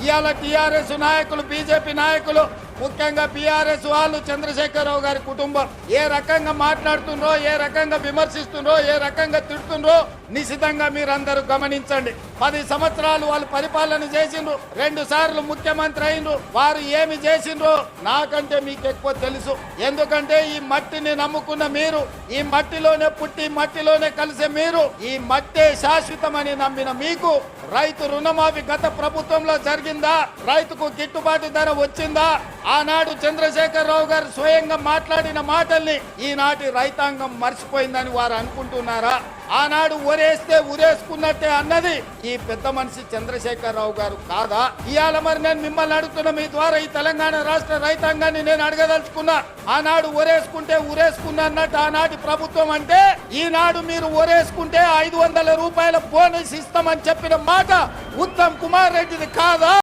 ఇవాళ టీఆర్ఎస్ నాయకులు బీజేపీ నాయకులు ముఖ్యంగా బీఆర్ఎస్ వాళ్ళు చంద్రశేఖరరావు గారి కుటుంబం ఏ రకంగా మాట్లాడుతుండ్రో, ఏ రకంగా విమర్శిస్తుండ్రో, ఏ రకంగా తిడుతుండ్రో నిశితంగా మీరందరూ గమనించండి. 10 సంవత్సరాలు వాళ్ళు పరిపాలన చేసిండ్రు, 2 సార్లు ముఖ్యమంత్రి అయినరు. వారు ఏమి చేసిండ్రో నాకంటే మీకు ఎక్కువ తెలుసు. ఎందుకంటే ఈ మట్టిని నమ్ముకున్న మీరు, ఈ మట్టిలోనే పుట్టి మట్టిలోనే కలిసే మీరు, ఈ మట్టే శాశ్వతమని నమ్మిన మీకు రైతు రుణమాఫీ గత ప్రభుత్వంలో జరిగిందా? రైతుకు గిట్టుబాటు ధర వచ్చిందా? ఆనాడు చంద్రశేఖరరావు గారు స్వయంగా మాట్లాడిన మాటల్ని ఈనాటి రైతాంగం మర్చిపోయిందని వారు అనుకుంటున్నారా? ఆనాడు ఒరేస్తే ఉరేసుకున్నట్టే అన్నది ఈ పెద్ద మనిషి చంద్రశేఖరరావు గారు కాదా? ఇవాళ మరి నేను మిమ్మల్ని అడుగుతున్నా, మీ ద్వారా ఈ తెలంగాణ రాష్ట్ర రైతాంగాన్ని నేను అడగదలుచుకున్నా. ఆనాడు ఒరేసుకుంటే ఉరేసుకున్నా అన్నట్టు ఆనాటి ప్రభుత్వం అంటే, ఈనాడు మీరు ఒరేసుకుంటే 500 రూపాయల బోనస్ ఇస్తామని చెప్పిన మాట ఉత్తమ్ కుమార్ రెడ్డిది కాదా?